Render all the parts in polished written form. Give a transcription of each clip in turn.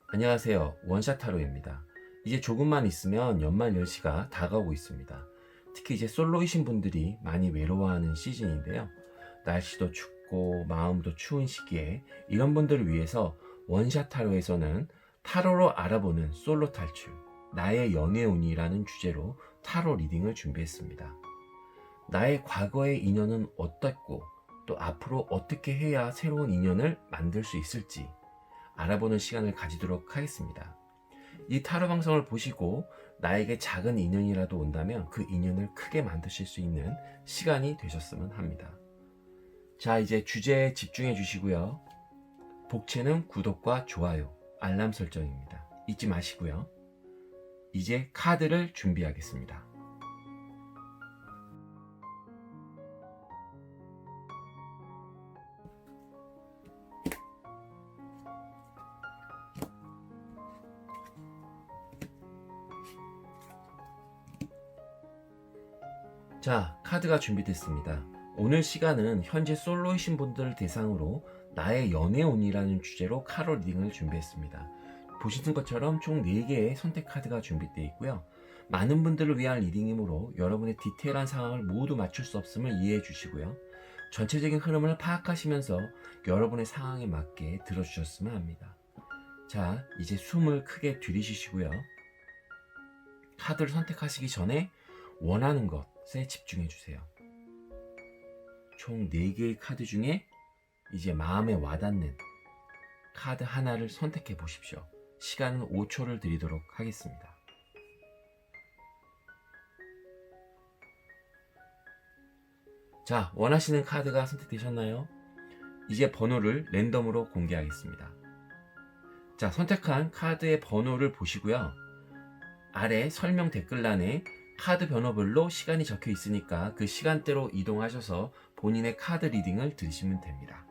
안녕하세요. 원샷 타로입니다. 이제 조금만 있으면 연말 연시가 다가오고 있습니다. 특히 이제 솔로이신 분들이 많이 외로워하는 시즌인데요. 날씨도 춥고 마음도 추운 시기에 이런 분들을 위해서 원샷 타로에서는 타로로 알아보는 솔로 탈출, 나의 연애운이라는 주제로 타로 리딩을 준비했습니다. 나의 과거의 인연은 어떻고 또 앞으로 어떻게 해야 새로운 인연을 만들 수 있을지 알아보는 시간을 가지도록 하겠습니다. 이 타로 방송을 보시고 나에게 작은 인연이라도 온다면 그 인연을 크게 만드실 수 있는 시간이 되셨으면 합니다. 자, 이제 주제에 집중해 주시고요. 복채는 구독과 좋아요, 알람 설정입니다. 잊지 마시고요. 이제 카드를 준비하겠습니다. 자, 카드가 준비됐습니다. 오늘 시간은 현재 솔로이신 분들을 대상으로 나의 연애운이라는 주제로 카로 리딩을 준비했습니다. 보시는 것처럼 총 4개의 선택 카드가 준비되어 있고요. 많은 분들을 위한 리딩이므로 여러분의 디테일한 상황을 모두 맞출 수 없음을 이해해 주시고요. 전체적인 흐름을 파악하시면서 여러분의 상황에 맞게 들어주셨으면 합니다. 자, 이제 숨을 크게 들이쉬시고요. 카드를 선택하시기 전에 원하는 것에 집중해 주세요. 총 4개의 카드 중에 이제 마음에 와닿는 카드 하나를 선택해 보십시오. 시간은 5초를 드리도록 하겠습니다. 자, 원하시는 카드가 선택되셨나요? 이제 번호를 랜덤으로 공개하겠습니다. 자, 선택한 카드의 번호를 보시고요. 아래 설명 댓글란에 카드 번호별로 시간이 적혀 있으니까 그 시간대로 이동하셔서 본인의 카드 리딩을 들으시면 됩니다.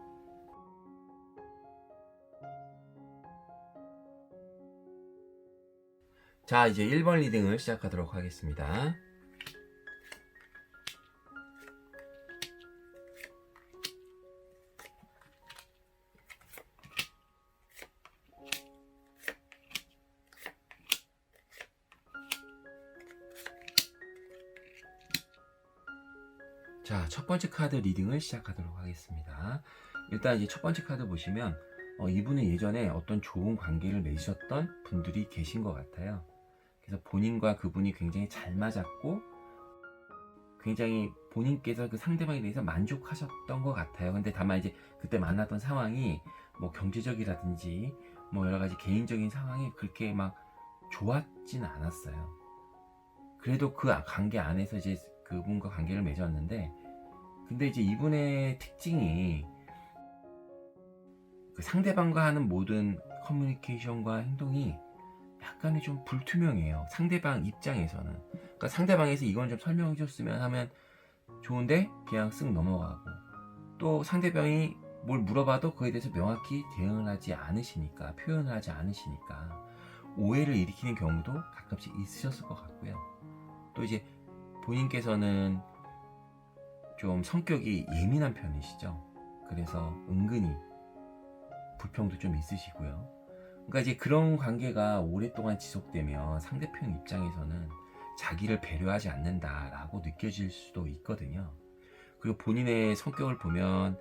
자, 이제 1번 리딩을 시작하도록 하겠습니다. 자, 첫 번째 카드 리딩을 시작하도록 하겠습니다. 일단 이제 첫 번째 카드 보시면 이분은 예전에 어떤 좋은 관계를 맺으셨던 분들이 계신 것 같아요. 그래서 본인과 그분이 굉장히 잘 맞았고 굉장히 본인께서 그 상대방에 대해서 만족하셨던 것 같아요. 근데 다만 이제 그때 만났던 상황이 뭐 경제적이라든지 뭐 여러 가지 개인적인 상황이 그렇게 막 좋았진 않았어요. 그래도 그 관계 안에서 이제 그분과 관계를 맺었는데, 근데 이제 이분의 특징이 그 상대방과 하는 모든 커뮤니케이션과 행동이 약간의 좀 불투명해요. 상대방 입장에서는. 그러니까 상대방에서 이건 좀 설명해 줬으면 하면 좋은데 그냥 쓱 넘어가고, 또 상대방이 뭘 물어봐도 그에 대해서 명확히 대응을 하지 않으시니까, 표현을 하지 않으시니까 오해를 일으키는 경우도 가끔씩 있으셨을 것 같고요. 또 이제 본인께서는 좀 성격이 예민한 편이시죠. 그래서 은근히 불평도 좀 있으시고요. 그러니까 이제 그런 관계가 오랫동안 지속되면 상대편 입장에서는 자기를 배려하지 않는다라고 느껴질 수도 있거든요. 그리고 본인의 성격을 보면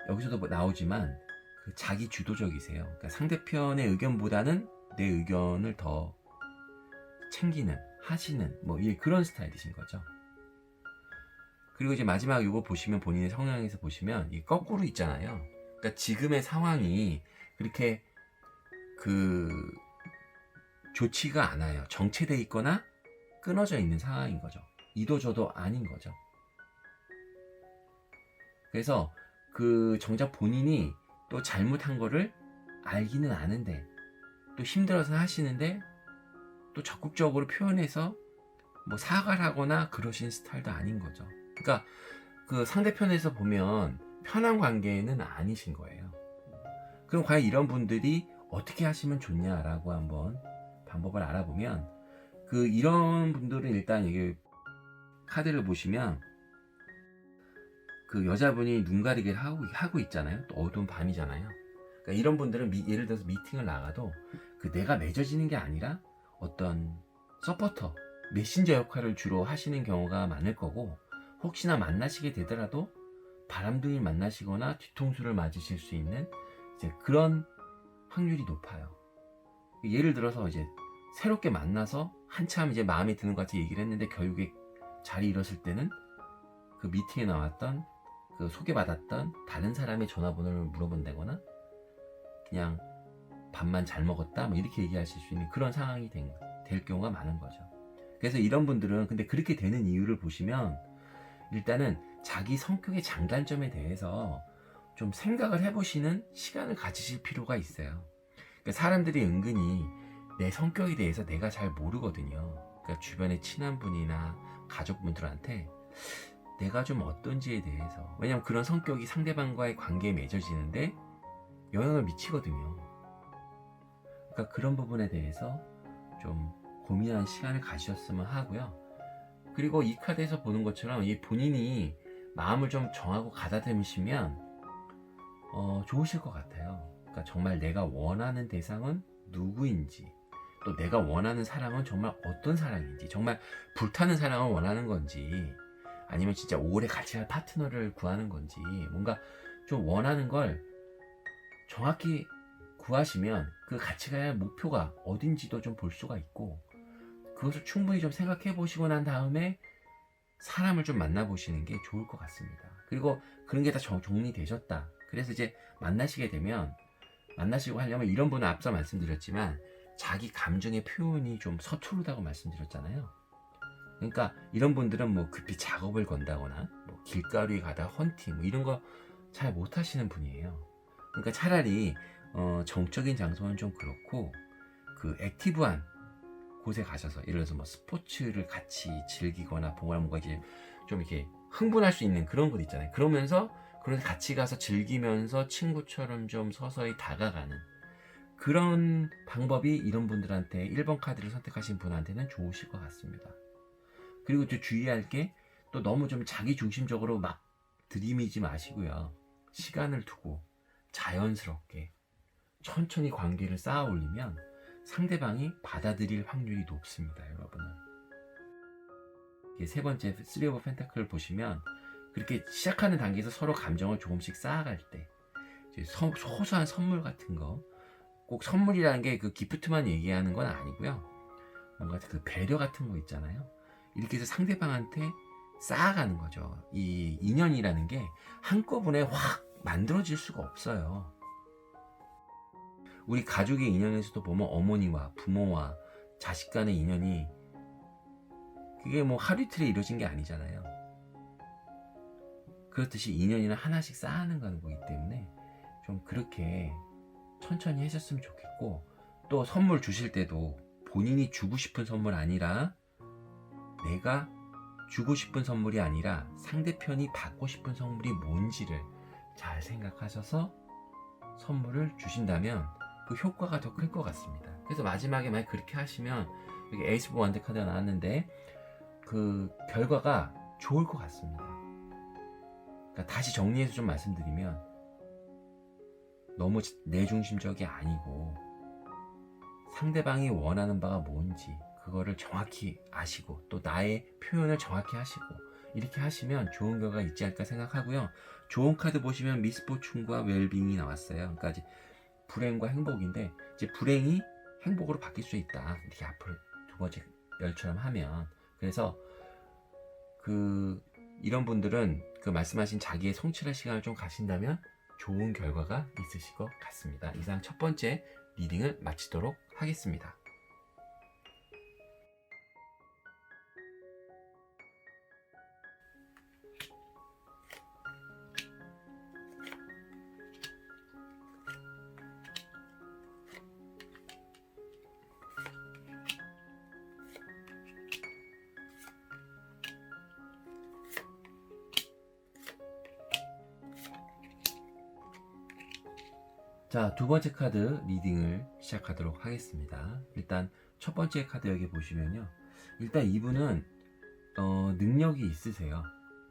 여기서도 나오지만 그 자기 주도적이세요. 그러니까 상대편의 의견보다는 내 의견을 더 챙기는, 하시는 뭐 그런 스타일이신 거죠. 그리고 이제 마지막 이거 보시면 본인의 성향에서 보시면 이 거꾸로 있잖아요. 그러니까 지금의 상황이 그렇게 그 좋지가 않아요. 정체돼 있거나 끊어져 있는 상황인 거죠. 이도저도 아닌 거죠. 그래서 그 정작 본인이 또 잘못한 거를 알기는 아는데 또 힘들어서 하시는데 또 적극적으로 표현해서 뭐 사과를 하거나 그러신 스타일도 아닌 거죠. 그러니까 그 상대편에서 보면 편한 관계는 아니신 거예요. 그럼 과연 이런 분들이 어떻게 하시면 좋냐라고 한번 방법을 알아보면, 그 이런 분들은 일단 이게 카드를 보시면 그 여자분이 눈 가리기를 하고 있잖아요. 또 어두운 밤이잖아요. 그러니까 이런 분들은 예를 들어서 미팅을 나가도 그 내가 맺어지는 게 아니라 어떤 서포터, 메신저 역할을 주로 하시는 경우가 많을 거고, 혹시나 만나시게 되더라도 바람둥이 만나시거나 뒤통수를 맞으실 수 있는 이제 그런 확률이 높아요. 예를 들어서 이제 새롭게 만나서 한참 이제 마음에 드는 것 같이 얘기를 했는데 결국에 자리 잃었을 때는 그 미팅에 나왔던 그 소개받았던 다른 사람의 전화번호를 물어본다거나 그냥 밥만 잘 먹었다 뭐 이렇게 얘기하실 수 있는 그런 상황이 될 경우가 많은 거죠. 그래서 이런 분들은 근데 그렇게 되는 이유를 보시면 일단은 자기 성격의 장단점에 대해서 좀 생각을 해보시는 시간을 가지실 필요가 있어요. 그러니까 사람들이 은근히 내 성격에 대해서 내가 잘 모르거든요. 그러니까 주변에 친한 분이나 가족분들한테 내가 좀 어떤지에 대해서, 왜냐면 그런 성격이 상대방과의 관계에 맺어지는데 영향을 미치거든요. 그러니까 그런 부분에 대해서 좀 고민하는 시간을 가지셨으면 하고요. 그리고 이 카드에서 보는 것처럼 이 본인이 마음을 좀 정하고 가다듬으시면 좋으실 것 같아요. 그러니까 정말 내가 원하는 대상은 누구인지, 또 내가 원하는 사랑은 정말 어떤 사랑인지, 정말 불타는 사랑을 원하는 건지, 아니면 진짜 오래 같이 할 파트너를 구하는 건지, 뭔가 좀 원하는 걸 정확히 구하시면 그 같이 가야 할 목표가 어딘지도 좀 볼 수가 있고, 그것을 충분히 좀 생각해 보시고 난 다음에 사람을 좀 만나보시는 게 좋을 것 같습니다. 그리고 그런 게 다 정리되셨다. 그래서 이제 만나시게 되면, 만나시고 하려면 이런 분은 앞서 말씀드렸지만 자기 감정의 표현이 좀 서투르다고 말씀드렸잖아요. 그러니까 이런 분들은 뭐 급히 작업을 건다거나 뭐 길가루에 가다 헌팅 뭐 이런 거 잘 못하시는 분이에요. 그러니까 차라리 정적인 장소는 좀 그렇고 그 액티브한 곳에 가셔서, 예를 들어서 뭐 스포츠를 같이 즐기거나 뭔가 이제 좀 이렇게 흥분할 수 있는 그런 곳 있잖아요. 그러면서 같이 가서 즐기면서 친구처럼 좀 서서히 다가가는 그런 방법이 이런 분들한테 1번 카드를 선택하신 분한테는 좋으실 것 같습니다. 그리고 또 주의할 게, 또 너무 좀 자기 중심적으로 막 들이미지 마시고요. 시간을 두고 자연스럽게 천천히 관계를 쌓아 올리면 상대방이 받아들일 확률이 높습니다, 여러분은. 세 번째 쓰리 오브 펜타클을 보시면 그렇게 시작하는 단계에서 서로 감정을 조금씩 쌓아갈 때 소소한 선물 같은 거, 꼭 선물이라는 게 그 기프트만 얘기하는 건 아니고요. 뭔가 그 배려 같은 거 있잖아요. 이렇게 해서 상대방한테 쌓아가는 거죠. 이 인연이라는 게 한꺼번에 확 만들어질 수가 없어요. 우리 가족의 인연에서도 보면 어머니와 부모와 자식 간의 인연이 그게 뭐 하루 이틀에 이루어진 게 아니잖아요. 그렇듯이 인연이는 하나씩 쌓아가는 거기 때문에 좀 그렇게 천천히 하셨으면 좋겠고, 또 선물 주실 때도 본인이 주고 싶은 선물 아니라, 내가 주고 싶은 선물이 아니라 상대편이 받고 싶은 선물이 뭔지를 잘 생각하셔서 선물을 주신다면 그 효과가 더 클 것 같습니다. 그래서 마지막에 만약 그렇게 하시면, 여기 에이스 오브 원드 카드가 나왔는데 그 결과가 좋을 것 같습니다. 그러니까 다시 정리해서 좀 말씀드리면, 너무 내중심적이 아니고 상대방이 원하는 바가 뭔지 그거를 정확히 아시고, 또 나의 표현을 정확히 하시고, 이렇게 하시면 좋은 결과가 있지 않을까 생각하고요. 좋은 카드 보시면 미스포춘과 웰빙이 나왔어요. 그러니까 이제 불행과 행복인데, 이제 불행이 행복으로 바뀔 수 있다, 이렇게 앞으로 두 번째 열처럼 하면. 그래서 이런 분들은 그 말씀하신 자기의 성취할 시간을 좀 가신다면 좋은 결과가 있으실 것 같습니다. 이상 첫 번째 리딩을 마치도록 하겠습니다. 자, 두 번째 카드 리딩을 시작하도록 하겠습니다. 일단 첫 번째 카드 여기 보시면요, 일단 이분은 능력이 있으세요.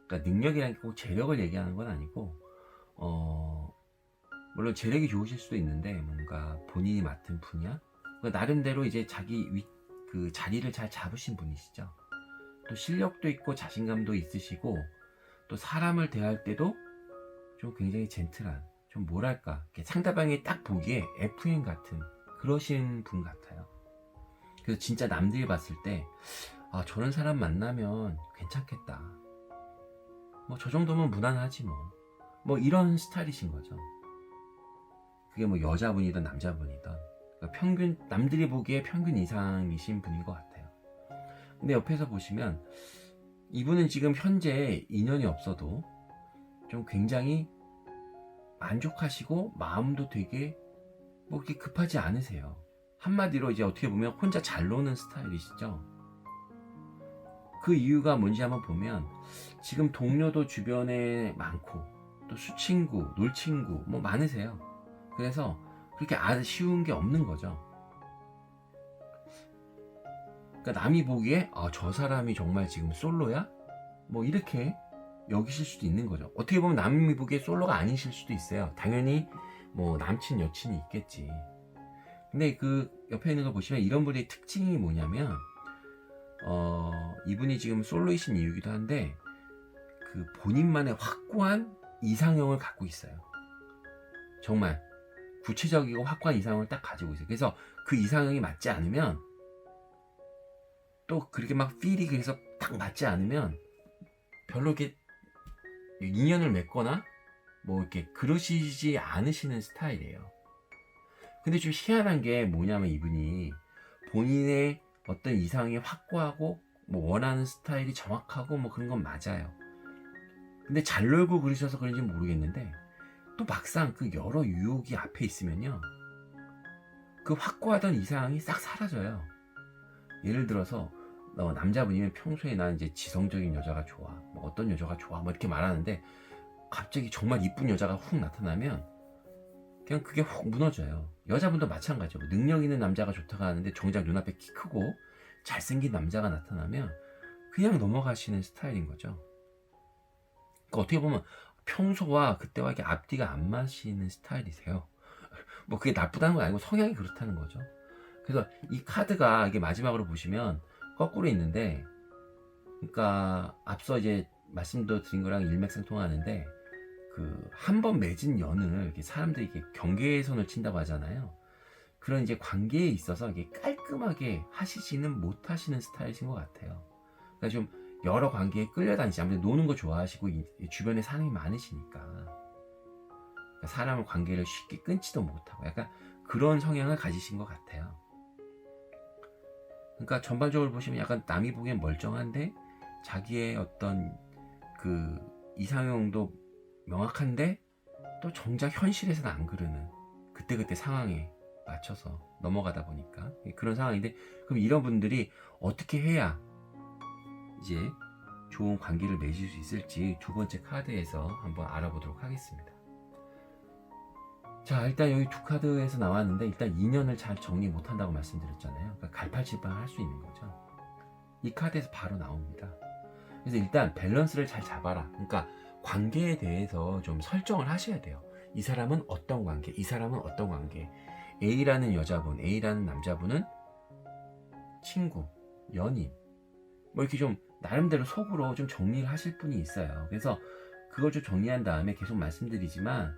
그러니까 능력이라는 게 꼭 재력을 얘기하는 건 아니고, 뭐 물론 재력이 좋으실 수도 있는데 뭔가 본인이 맡은 분야, 그러니까 나름대로 이제 그 자리를 잘 잡으신 분이시죠. 또 실력도 있고 자신감도 있으시고, 또 사람을 대할 때도 좀 굉장히 젠틀한, 좀 뭐랄까, 이렇게 상대방이 딱 보기에 FM 같은 그러신 분 같아요. 그래서 진짜 남들이 봤을 때 아, 저런 사람 만나면 괜찮겠다, 뭐 저 정도면 무난하지 뭐 이런 스타일이신 거죠. 그게 뭐 여자분이든 남자분이든, 그러니까 평균, 남들이 보기에 평균 이상이신 분인 것 같아요. 근데 옆에서 보시면 이분은 지금 현재 인연이 없어도 좀 굉장히 만족하시고 마음도 되게 뭐 그렇게 급하지 않으세요. 한마디로 이제 어떻게 보면 혼자 잘 노는 스타일이시죠. 그 이유가 뭔지 한번 보면 지금 동료도 주변에 많고, 또 수친구, 놀친구 뭐 많으세요. 그래서 그렇게 아쉬운 게 없는 거죠. 그러니까 남이 보기에 아, 저 사람이 정말 지금 솔로야? 뭐 이렇게 여기실 수도 있는 거죠. 어떻게 보면 남이 보기에 솔로가 아니실 수도 있어요. 당연히 뭐 남친 여친이 있겠지. 근데 그 옆에 있는 거 보시면 이런 분의 특징이 뭐냐면 이분이 지금 솔로이신 이유기도 한데 그 본인만의 확고한 이상형을 갖고 있어요. 정말 구체적이고 확고한 이상형을 딱 가지고 있어요. 그래서 그 이상형이 맞지 않으면, 또 그렇게 막 필이 그래서 딱 맞지 않으면 별로 이렇게 인연을 맺거나 뭐 이렇게 그러시지 않으시는 스타일이에요. 근데 좀 희한한 게 뭐냐면 이분이 본인의 어떤 이상이 확고하고 뭐 원하는 스타일이 정확하고 뭐 그런 건 맞아요. 근데 잘 놀고 그러셔서 그런지 모르겠는데 또 막상 그 여러 유혹이 앞에 있으면요, 그 확고하던 이상이 싹 사라져요. 예를 들어서 남자분이면 평소에 난 이제 지성적인 여자가 좋아, 뭐 어떤 여자가 좋아 뭐 이렇게 말하는데 갑자기 정말 이쁜 여자가 훅 나타나면 그냥 그게 훅 무너져요. 여자분도 마찬가지고 능력 있는 남자가 좋다고 하는데 정작 눈앞에 키 크고 잘생긴 남자가 나타나면 그냥 넘어가시는 스타일인 거죠. 그러니까 어떻게 보면 평소와 그때와 이렇게 앞뒤가 안 맞으시는 스타일이세요. 뭐 그게 나쁘다는 건 아니고 성향이 그렇다는 거죠. 그래서 이 카드가 이게 마지막으로 보시면 거꾸로 있는데, 그러니까 앞서 이제 말씀도 드린 거랑 일맥상통하는데, 그 한 번 맺은 연을 이렇게 사람들이 이렇게 경계선을 친다고 하잖아요. 그런 이제 관계에 있어서 이게 깔끔하게 하시지는 못하시는 스타일이신 것 같아요. 그러니까 좀 여러 관계에 끌려다니시, 아무래도 노는 거 좋아하시고 주변에 사람이 많으시니까, 그러니까 사람을 관계를 쉽게 끊지도 못하고 약간 그런 성향을 가지신 것 같아요. 그러니까 전반적으로 보시면 약간 남이 보기엔 멀쩡한데 자기의 어떤 그 이상형도 명확한데 또 정작 현실에서는 안 그러는, 그때그때 상황에 맞춰서 넘어가다 보니까 그런 상황인데, 그럼 이런 분들이 어떻게 해야 이제 좋은 관계를 맺을 수 있을지 두 번째 카드에서 한번 알아보도록 하겠습니다. 자, 일단 여기 두 카드에서 나왔는데 일단 인연을 잘 정리 못한다고 말씀드렸잖아요. 그러니까 갈팔질빵 할 수 있는 거죠. 이 카드에서 바로 나옵니다. 그래서 일단 밸런스를 잘 잡아라. 그러니까 관계에 대해서 좀 설정을 하셔야 돼요. 이 사람은 어떤 관계, 이 사람은 어떤 관계. A라는 여자분, A라는 남자분은 친구, 연인, 뭐 이렇게 좀 나름대로 속으로 좀 정리를 하실 분이 있어요. 그래서 그걸 좀 정리한 다음에 계속 말씀드리지만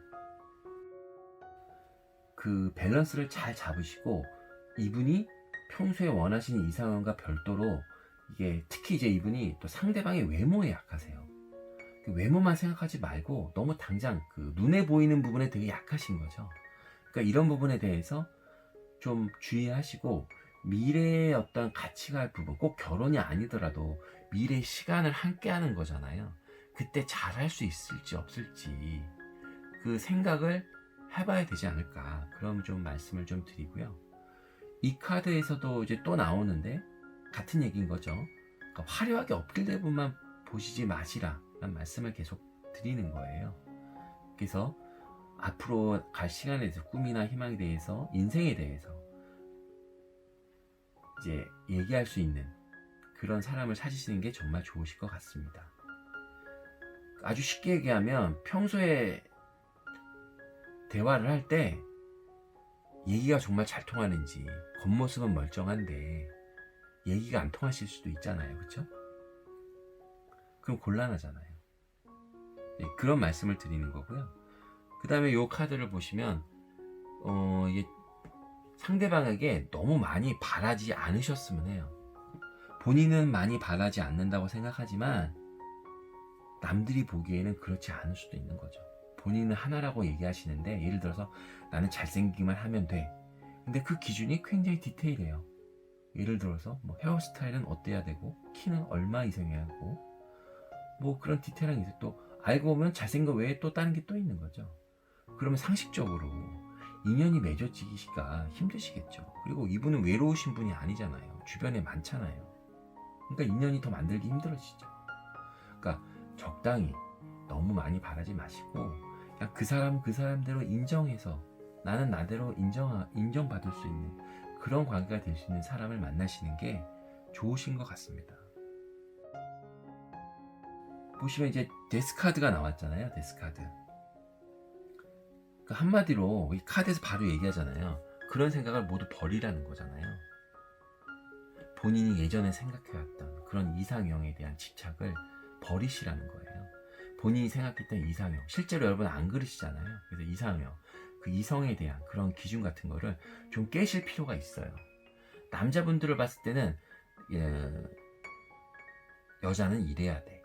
그 밸런스를 잘 잡으시고, 이분이 평소에 원하시는 이상형과 별도로 이게 특히 이제 이분이 또 상대방의 외모에 약하세요. 그 외모만 생각하지 말고 너무 당장 그 눈에 보이는 부분에 되게 약하신 거죠. 그러니까 이런 부분에 대해서 좀 주의하시고, 미래의 어떤 같이 갈 부분, 꼭 결혼이 아니더라도 미래의 시간을 함께 하는 거잖아요. 그때 잘할 수 있을지 없을지 그 생각을 해봐야 되지 않을까, 그럼 좀 말씀을 좀 드리고요. 이 카드에서도 이제 또 나오는데 같은 얘기인 거죠. 그러니까 화려하게 어필될 부분만 보시지 마시라 라는 말씀을 계속 드리는 거예요. 그래서 앞으로 갈 시간에 대해서, 꿈이나 희망에 대해서, 인생에 대해서 이제 얘기할 수 있는 그런 사람을 찾으시는 게 정말 좋으실 것 같습니다. 아주 쉽게 얘기하면 평소에 대화를 할 때 얘기가 정말 잘 통하는지, 겉모습은 멀쩡한데 얘기가 안 통하실 수도 있잖아요. 그쵸? 그럼 곤란하잖아요. 그런 말씀을 드리는 거고요. 그 다음에 이 카드를 보시면 이게 상대방에게 너무 많이 바라지 않으셨으면 해요. 본인은 많이 바라지 않는다고 생각하지만 남들이 보기에는 그렇지 않을 수도 있는 거죠. 본인은 하나라고 얘기하시는데, 예를 들어서 나는 잘생기기만 하면 돼. 근데 그 기준이 굉장히 디테일해요. 예를 들어서 뭐 헤어스타일은 어때야 되고, 키는 얼마 이상해야 하고, 뭐 그런 디테일한 게 있어요. 또 알고 보면 잘생긴 거 외에 또 다른 게 또 있는 거죠. 그러면 상식적으로 인연이 맺어지기가 힘드시겠죠. 그리고 이분은 외로우신 분이 아니잖아요. 주변에 많잖아요. 그러니까 인연이 더 만들기 힘들어지죠. 그러니까 적당히 너무 많이 바라지 마시고, 그냥 그 사람대로 인정해서 나는 나대로 인정받을 수 있는 그런 관계가 될 수 있는 사람을 만나시는 게 좋으신 것 같습니다. 보시면 이제 데스카드가 나왔잖아요. 데스카드. 그러니까 한마디로 이 카드에서 바로 얘기하잖아요. 그런 생각을 모두 버리라는 거잖아요. 본인이 예전에 생각해왔던 그런 이상형에 대한 집착을 버리시라는 거예요. 본인이 생각했던 이상형, 실제로 여러분 안 그러시잖아요. 그래서 이상형, 그 이성에 대한 그런 기준 같은 거를 좀 깨실 필요가 있어요. 남자분들을 봤을 때는 여자는 이래야 돼,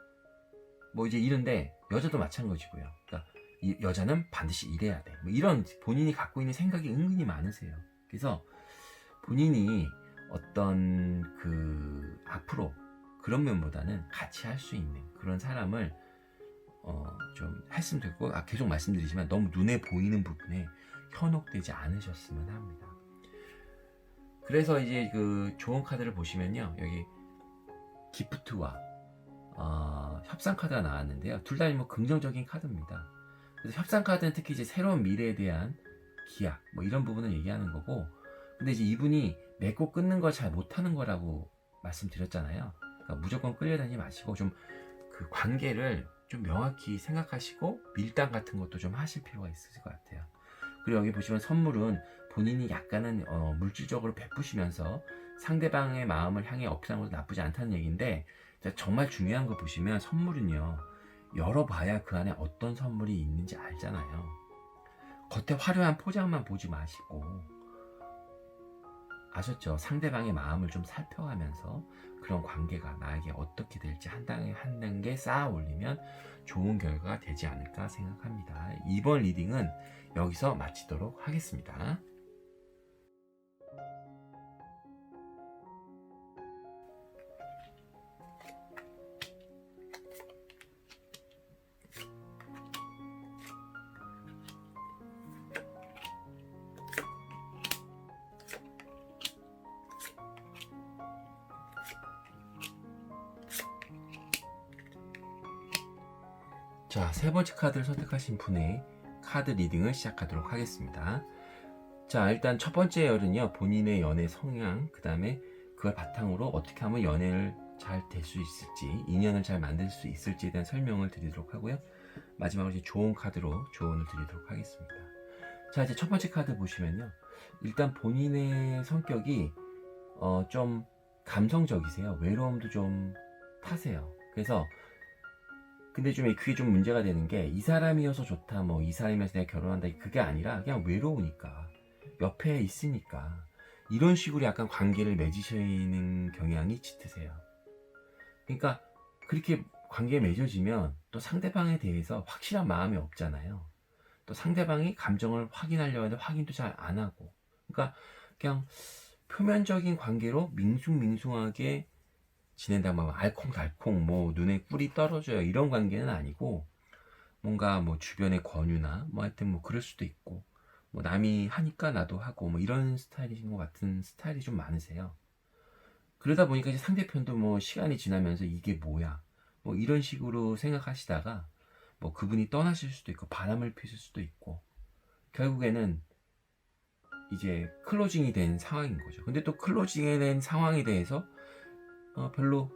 뭐 이제 이런데, 여자도 마찬가지고요. 그러니까 여자는 반드시 이래야 돼, 뭐 이런 본인이 갖고 있는 생각이 은근히 많으세요. 그래서 본인이 어떤 앞으로 그런 면보다는 같이 할 수 있는 그런 사람을 좀 했으면 좋고, 계속 말씀드리지만 너무 눈에 보이는 부분에 현혹되지 않으셨으면 합니다. 그래서 이제 그 좋은 카드를 보시면요, 여기 기프트와 협상 카드가 나왔는데요. 둘 다 뭐 긍정적인 카드입니다. 그래서 협상 카드는 특히 이제 새로운 미래에 대한 기약, 뭐 이런 부분을 얘기하는 거고, 근데 이제 이분이 맺고 끊는 걸 잘 못하는 거라고 말씀드렸잖아요. 그러니까 무조건 끌려다니지 마시고 좀 그 관계를 좀 명확히 생각하시고 밀당 같은 것도 좀 하실 필요가 있으실 것 같아요. 그리고 여기 보시면 선물은 본인이 약간은 물질적으로 베푸시면서 상대방의 마음을 향해 어필하는 것도 나쁘지 않다는 얘기인데, 정말 중요한 거 보시면 선물은요, 열어봐야 그 안에 어떤 선물이 있는지 알잖아요. 겉에 화려한 포장만 보지 마시고, 아셨죠? 상대방의 마음을 좀 살펴가면서 그런 관계가 나에게 어떻게 될지 한 단계 쌓아 올리면 좋은 결과가 되지 않을까 생각합니다. 이번 리딩은 여기서 마치도록 하겠습니다. 자, 세 번째 카드를 선택하신 분의 카드 리딩을 시작하도록 하겠습니다. 자, 일단 첫 번째 열은요, 본인의 연애 성향, 그 다음에 그걸 바탕으로 어떻게 하면 연애를 잘 될 수 있을지, 인연을 잘 만들 수 있을지에 대한 설명을 드리도록 하고요. 마지막으로 이제 좋은 카드로 조언을 드리도록 하겠습니다. 자, 이제 첫 번째 카드 보시면요, 일단 본인의 성격이 좀 감성적이세요. 외로움도 좀 타세요. 그래서 근데 좀 그게 좀 문제가 되는 게, 이 사람이어서 좋다, 뭐 이 사람이어서 내가 결혼한다, 그게 아니라 그냥 외로우니까, 옆에 있으니까 이런 식으로 약간 관계를 맺으시는 경향이 짙으세요. 그러니까 그렇게 관계 맺어지면 또 상대방에 대해서 확실한 마음이 없잖아요. 또 상대방이 감정을 확인하려고 하는데 확인도 잘 안 하고, 그러니까 그냥 표면적인 관계로 밍숭밍숭하게 지낸다, 뭐 알콩달콩 뭐 눈에 꿀이 떨어져요, 이런 관계는 아니고, 뭔가 뭐 주변의 권유나 뭐 하여튼 뭐 그럴 수도 있고, 뭐 남이 하니까 나도 하고 뭐 이런 스타일이신 것 같은 스타일이 좀 많으세요. 그러다 보니까 이제 상대편도 뭐 시간이 지나면서 이게 뭐야, 뭐 이런 식으로 생각하시다가 뭐 그분이 떠나실 수도 있고 바람을 피실 수도 있고, 결국에는 이제 클로징이 된 상황인 거죠. 근데 또 클로징이 된 상황에 대해서 별로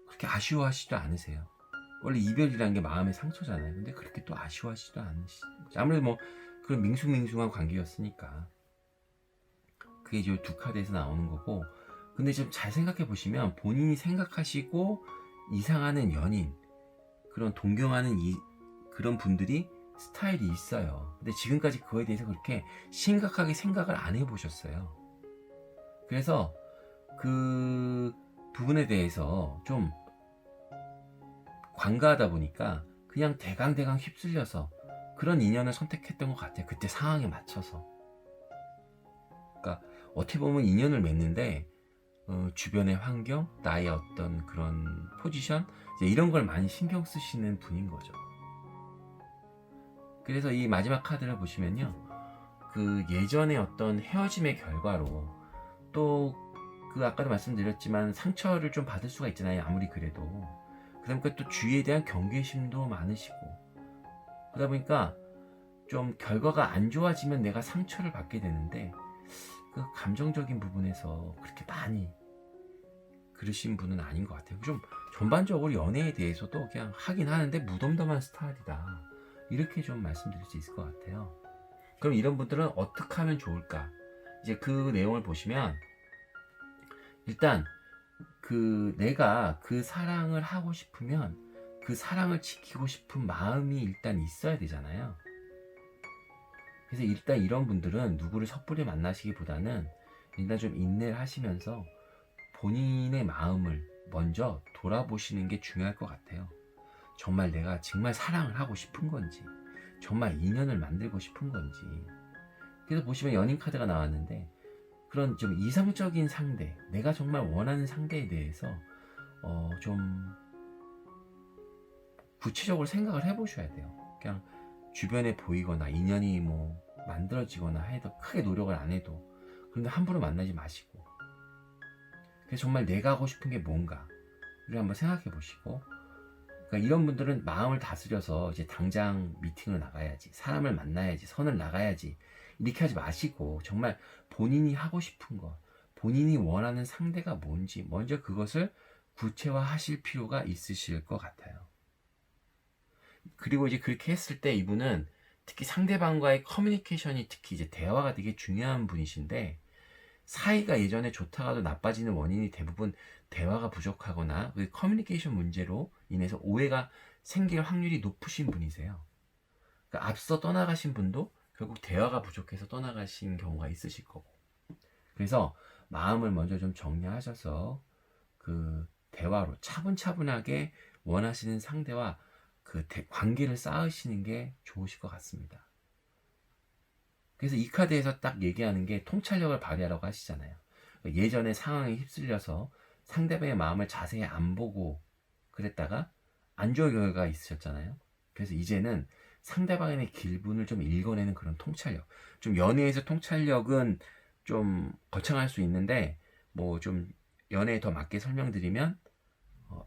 그렇게 아쉬워하시지도 않으세요. 원래 이별이라는 게 마음의 상처잖아요. 근데 그렇게 또 아쉬워하시지도 않으시죠. 아무래도 뭐 그런 밍숭밍숭한 관계였으니까. 그게 이제 두 카드에서 나오는 거고, 근데 좀 잘 생각해 보시면 본인이 생각하시고 이상하는 연인, 그런 동경하는 그런 분들이 스타일이 있어요. 근데 지금까지 그거에 대해서 그렇게 심각하게 생각을 안 해보셨어요. 그래서 그 부분에 대해서 좀 관가하다 보니까 그냥 대강대강 휩쓸려서 그런 인연을 선택했던 것 같아요. 그때 상황에 맞춰서. 그러니까 어떻게 보면 인연을 맺는데 주변의 환경, 나의 어떤 그런 포지션, 이제 이런 걸 많이 신경 쓰시는 분인 거죠. 그래서 이 마지막 카드를 보시면요, 그 예전의 어떤 헤어짐의 결과로 또 그 아까도 말씀드렸지만 상처를 좀 받을 수가 있잖아요. 아무리 그래도. 그다음에 또 주위에 대한 경계심도 많으시고, 그러다 보니까 좀 결과가 안 좋아지면 내가 상처를 받게 되는데, 그 감정적인 부분에서 그렇게 많이 그러신 분은 아닌 것 같아요. 좀 전반적으로 연애에 대해서도 그냥 하긴 하는데 무덤덤한 스타일이다, 이렇게 좀 말씀드릴 수 있을 것 같아요. 그럼 이런 분들은 어떻게 하면 좋을까? 이제 그 내용을 보시면, 일단 그 내가 그 사랑을 하고 싶으면 그 사랑을 지키고 싶은 마음이 일단 있어야 되잖아요. 그래서 일단 이런 분들은 누구를 섣불리 만나시기보다는 일단 좀 인내를 하시면서 본인의 마음을 먼저 돌아보시는 게 중요할 것 같아요. 정말 내가 정말 사랑을 하고 싶은 건지, 정말 인연을 만들고 싶은 건지. 그래서 보시면 연인 카드가 나왔는데, 그런 좀 이성적인 상대, 내가 정말 원하는 상대에 대해서 좀 구체적으로 생각을 해보셔야 돼요. 그냥 주변에 보이거나 인연이 뭐 만들어지거나 해도 크게 노력을 안 해도, 그런데 함부로 만나지 마시고, 그래서 정말 내가 하고 싶은 게 뭔가를 한번 생각해 보시고, 그러니까 이런 분들은 마음을 다스려서 이제 당장 미팅을 나가야지, 사람을 만나야지, 선을 나가야지, 이렇게 하지 마시고 정말 본인이 하고 싶은 것, 본인이 원하는 상대가 뭔지 먼저 그것을 구체화하실 필요가 있으실 것 같아요. 그리고 이제 그렇게 했을 때 이분은 특히 상대방과의 커뮤니케이션이, 특히 이제 대화가 되게 중요한 분이신데, 사이가 예전에 좋다가도 나빠지는 원인이 대부분 대화가 부족하거나 그 커뮤니케이션 문제로 인해서 오해가 생길 확률이 높으신 분이세요. 그러니까 앞서 떠나가신 분도 결국 대화가 부족해서 떠나가신 경우가 있으실 거고. 그래서 마음을 먼저 좀 정리하셔서 그 대화로 차분차분하게 원하시는 상대와 그 관계를 쌓으시는 게 좋으실 것 같습니다. 그래서 이 카드에서 딱 얘기하는 게 통찰력을 발휘하라고 하시잖아요. 예전의 상황에 휩쓸려서 상대방의 마음을 자세히 안 보고 그랬다가 안 좋은 결과가 있으셨잖아요. 그래서 이제는 상대방의 기분을 좀 읽어내는 그런 통찰력. 좀 연애에서 통찰력은 좀 거창할 수 있는데, 뭐 좀 연애에 더 맞게 설명드리면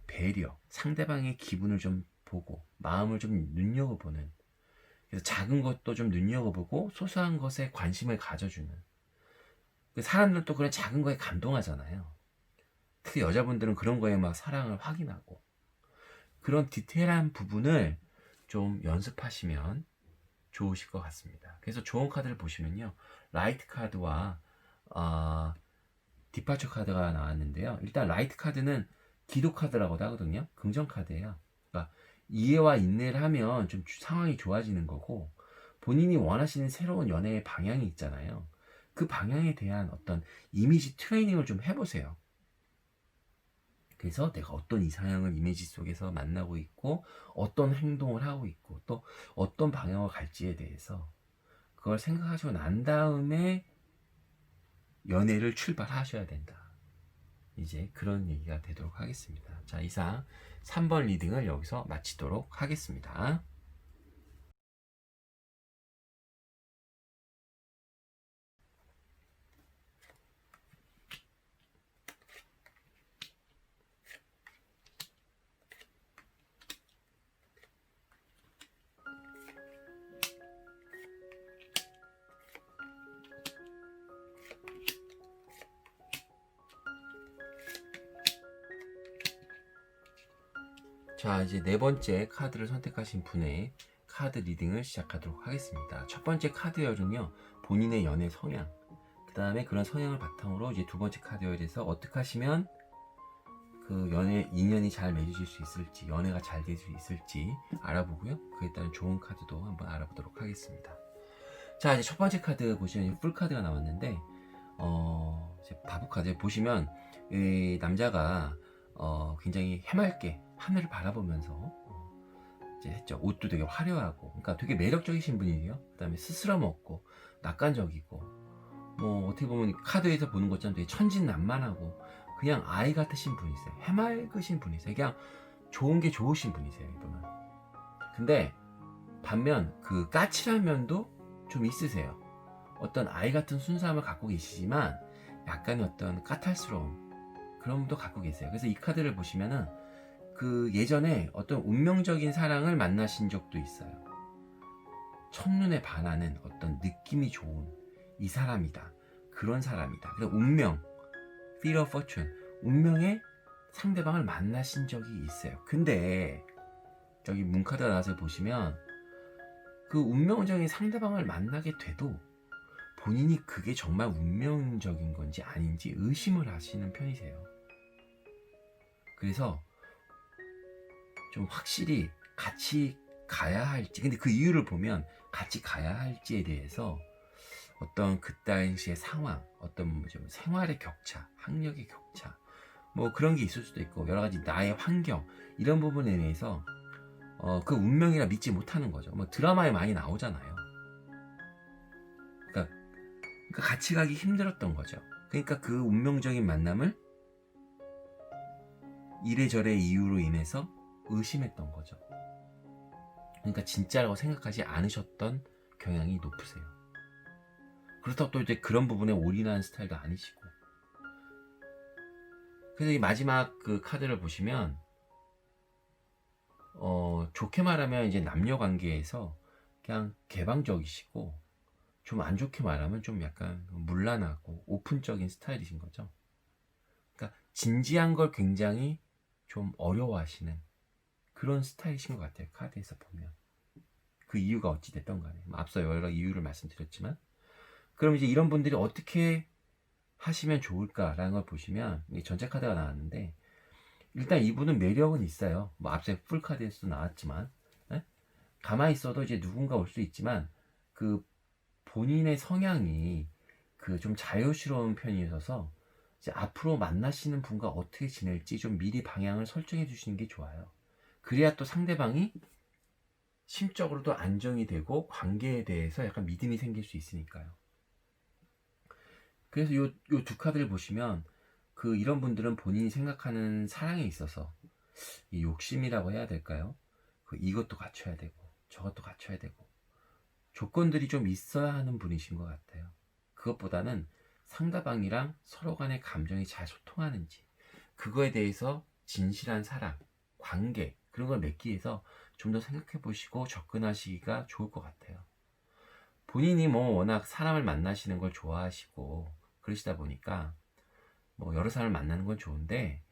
배려, 상대방의 기분을 좀 보고 마음을 좀 눈여겨보는, 그래서 작은 것도 좀 눈여겨보고 소소한 것에 관심을 가져주는. 사람들도 그런 작은 거에 감동하잖아요. 특히 여자분들은 그런 거에 막 사랑을 확인하고, 그런 디테일한 부분을 좀 연습하시면 좋으실 것 같습니다. 그래서 좋은 카드를 보시면요, 라이트 카드와 디파처 카드가 나왔는데요. 일단 라이트 카드는 기도 카드라고도 하거든요. 긍정 카드예요. 그러니까 이해와 인내를 하면 좀 상황이 좋아지는 거고, 본인이 원하시는 새로운 연애의 방향이 있잖아요. 그 방향에 대한 어떤 이미지 트레이닝을 좀 해보세요. 그래서 내가 어떤 이상형을 이미지 속에서 만나고 있고, 어떤 행동을 하고 있고, 또 어떤 방향으로 갈지에 대해서 그걸 생각하시고 난 다음에 연애를 출발하셔야 된다. 이제 그런 얘기가 되도록 하겠습니다. 자, 이상 3번 리딩을 여기서 마치도록 하겠습니다. 자, 이제 네 번째 카드를 선택하신 분의 카드 리딩을 시작하도록 하겠습니다. 첫 번째 카드 열은요, 본인의 연애 성향, 그 다음에 그런 성향을 바탕으로 이제 두 번째 카드 열에서 어떻게 하시면 그 연애 인연이 잘 맺어질 수 있을지, 연애가 잘 될 수 있을지 알아보고요. 그에 따른 좋은 카드도 한번 알아보도록 하겠습니다. 자, 이제 첫 번째 카드 보시면 풀 카드가 나왔는데, 이제 바보 카드 보시면 이 남자가 굉장히 해맑게 하늘을 바라보면서 이제 했죠. 옷도 되게 화려하고, 그러니까 되게 매력적이신 분이에요. 그다음에 스스럼 없고 낙관적이고, 뭐 어떻게 보면 카드에서 보는 것처럼 되게 천진난만하고 그냥 아이 같으신 분이세요. 해맑으신 분이세요. 그냥 좋은 게 좋으신 분이세요, 이분은. 근데 반면 그 까칠한 면도 좀 있으세요. 어떤 아이 같은 순수함을 갖고 계시지만 약간의 어떤 까탈스러움, 그런 것도 갖고 계세요. 그래서 이 카드를 보시면은 그 예전에 어떤 운명적인 사랑을 만나신 적도 있어요. 첫눈에 반하는 어떤 느낌이 좋은 이 사람이다, 그런 사람이다. 그래서 운명, Feel of Fortune, 운명의 상대방을 만나신 적이 있어요. 근데 저기 문카드가 나와서 보시면 그 운명적인 상대방을 만나게 돼도 본인이 그게 정말 운명적인 건지 아닌지 의심을 하시는 편이세요. 그래서 좀 확실히 같이 가야 할지, 근데 그 이유를 보면 같이 가야 할지에 대해서 어떤 그 당시의 상황, 어떤 좀 생활의 격차, 학력의 격차, 뭐 그런 게 있을 수도 있고, 여러 가지 나의 환경, 이런 부분에 대해서 그 운명이라 믿지 못하는 거죠. 뭐 드라마에 많이 나오잖아요. 그러니까 같이 가기 힘들었던 거죠. 그러니까 그 운명적인 만남을 이래저래 이유로 인해서 의심했던 거죠. 그러니까 진짜라고 생각하지 않으셨던 경향이 높으세요. 그렇다고 또 이제 그런 부분에 올인하는 스타일도 아니시고. 그래서 이 마지막 그 카드를 보시면 좋게 말하면 이제 남녀 관계에서 그냥 개방적이시고, 좀 안 좋게 말하면 좀 약간 문란하고 오픈적인 스타일이신 거죠. 그러니까 진지한 걸 굉장히 좀 어려워하시는 그런 스타일이신 것 같아요. 카드에서 보면. 그 이유가 어찌 됐던 간에 앞서 여러 이유를 말씀드렸지만, 그럼 이제 이런 분들이 어떻게 하시면 좋을까라는 걸 보시면, 전체 카드가 나왔는데, 일단 이분은 매력은 있어요. 뭐 앞서 풀 카드에서도 나왔지만, 예? 가만히 있어도 이제 누군가 올 수 있지만, 그 본인의 성향이 그 좀 자유스러운 편이셔서 이제 앞으로 만나시는 분과 어떻게 지낼지 좀 미리 방향을 설정해 주시는 게 좋아요. 그래야 또 상대방이 심적으로도 안정이 되고 관계에 대해서 약간 믿음이 생길 수 있으니까요. 그래서 요 두 카드를 보시면 그 이런 분들은 본인이 생각하는 사랑에 있어서 이 욕심이라고 해야 될까요? 그 이것도 갖춰야 되고 저것도 갖춰야 되고 조건들이 좀 있어야 하는 분이신 것 같아요. 그것보다는 상대방이랑 서로 간의 감정이 잘 소통하는지, 그거에 대해서 진실한 사랑, 관계, 그런 걸 맺기 위해서 좀 더 생각해 보시고 접근하시기가 좋을 것 같아요. 본인이 뭐 워낙 사람을 만나시는 걸 좋아하시고 그러시다 보니까 뭐 여러 사람을 만나는 건 좋은데,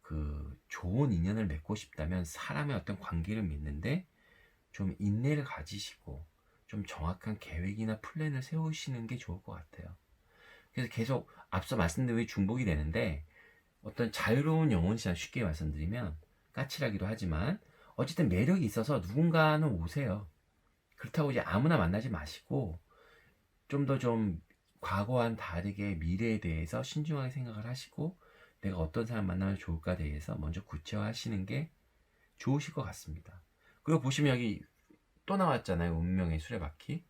그 좋은 인연을 맺고 싶다면 사람의 어떤 관계를 맺는데 좀 인내를 가지시고 좀 정확한 계획이나 플랜을 세우시는 게 좋을 것 같아요. 그래서 계속 앞서 말씀드린 중복이 되는데, 어떤 자유로운 영혼이란, 쉽게 말씀드리면 까칠하기도 하지만 어쨌든 매력이 있어서 누군가는 오세요. 그렇다고 이제 아무나 만나지 마시고 좀 더 좀 과거와는 다르게 미래에 대해서 신중하게 생각을 하시고, 내가 어떤 사람 만나면 좋을까에 대해서 먼저 구체화하시는 게 좋으실 것 같습니다. 그리고 보시면 여기 또 나왔잖아요. 운명의 수레바퀴.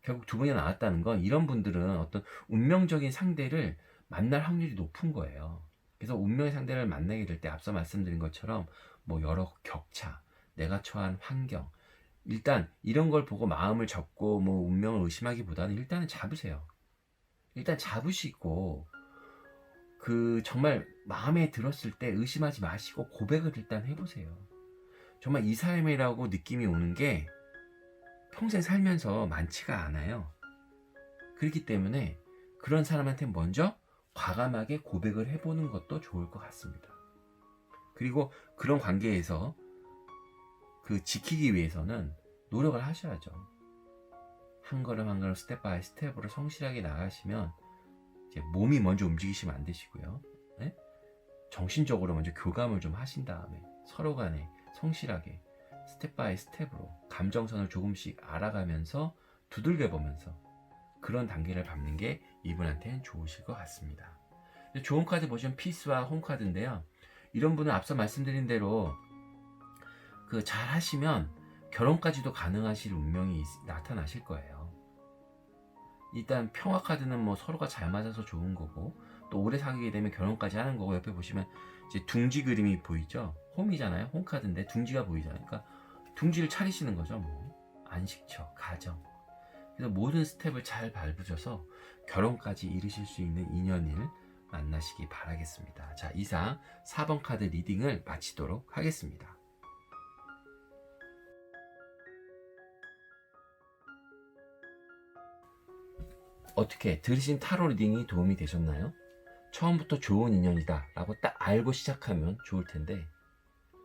결국 두 번이 나왔다는 건 이런 분들은 어떤 운명적인 상대를 만날 확률이 높은 거예요. 그래서 운명의 상대를 만나게 될 때 앞서 말씀드린 것처럼 뭐 여러 격차, 내가 처한 환경, 일단 이런 걸 보고 마음을 접고 뭐 운명을 의심하기보다는 일단은 잡으세요. 일단 잡으시고 그 정말 마음에 들었을 때 의심하지 마시고 고백을 일단 해보세요. 정말 이 삶이라고 느낌이 오는 게 평생 살면서 많지가 않아요. 그렇기 때문에 그런 사람한테 먼저 과감하게 고백을 해보는 것도 좋을 것 같습니다. 그리고 그런 관계에서 그 지키기 위해서는 노력을 하셔야죠. 한 걸음 한 걸음 스텝 바이 스텝으로 성실하게 나가시면 이제 몸이 먼저 움직이시면 안 되시고요. 네? 정신적으로 먼저 교감을 좀 하신 다음에 서로 간에 성실하게 스텝 바이 스텝으로 감정선을 조금씩 알아가면서 두들겨 보면서 그런 단계를 밟는 게 이분한테는 좋으실 것 같습니다. 좋은 카드 보시면 피스와 홈 카드인데요. 이런 분은 앞서 말씀드린 대로 잘 하시면 결혼까지도 가능하실 운명이 나타나실 거예요. 일단 평화 카드는 뭐 서로가 잘 맞아서 좋은 거고, 또 오래 사귀게 되면 결혼까지 하는 거고, 옆에 보시면 이제 둥지 그림이 보이죠? 홈이잖아요. 홈 카드인데 둥지가 보이잖아요. 그러니까 둥지를 차리시는 거죠. 뭐 안식처, 가정. 그래서 모든 스텝을 잘 밟으셔서 결혼까지 이루실 수 있는 인연을 만나시기 바라겠습니다. 자, 이상 4번 카드 리딩을 마치도록 하겠습니다. 어떻게 들으신 타로 리딩이 도움이 되셨나요? 처음부터 좋은 인연이다 라고 딱 알고 시작하면 좋을 텐데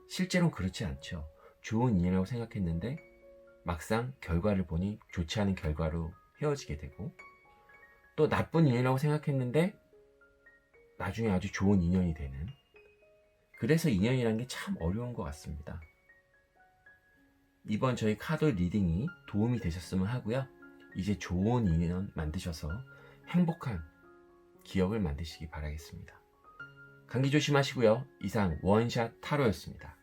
실제로는 그렇지 않죠. 좋은 인연이라고 생각했는데 막상 결과를 보니 좋지 않은 결과로 헤어지게 되고, 또 나쁜 인연이라고 생각했는데 나중에 아주 좋은 인연이 되는, 그래서 인연이란 게 참 어려운 것 같습니다. 이번 저희 카드 리딩이 도움이 되셨으면 하고요. 이제 좋은 인연 만드셔서 행복한 기억을 만드시기 바라겠습니다. 감기 조심하시고요. 이상 원샷 타로였습니다.